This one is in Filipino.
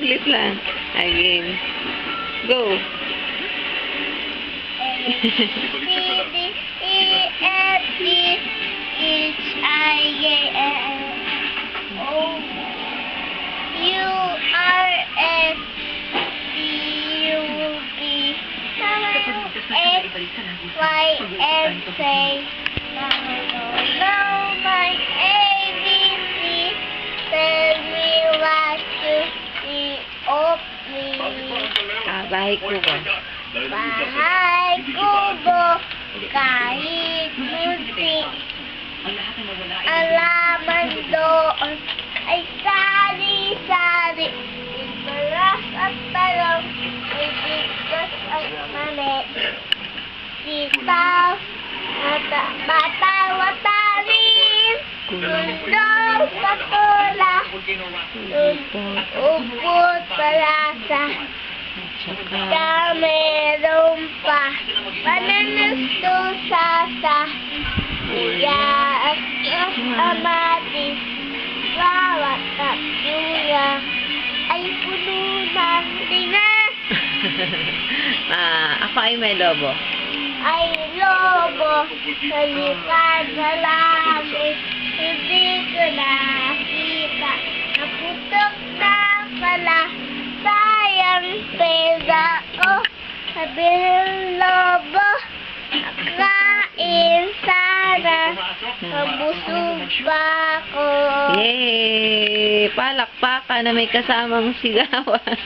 saglit lang. Again. Go. A, B, C, D, E, F, G, H, I, J, K, L, O, U, R, S, T, U, V, X, Y, and Z. Now my ABC, tell me what to see of me. Bahay kubo. Bahay kubo, kahit munti, alaman doon ay sari-sari, ibaras at talong, may bigas at mani. Sitaw, batang-watarin, tundong patula, upot palasa, meron pa, pananusto sasa, iya at amatis, bawat kapyuya, ay puno ng linga. Ako ay may lobo. Ay lobo, sa likod sa langit, hindi ko nakita. Naputok na pala, sayang pera ko. Sabi ng lobo, kain sana, mabusog pa ko. Yay! Palakpakan na may kasamang sigawan.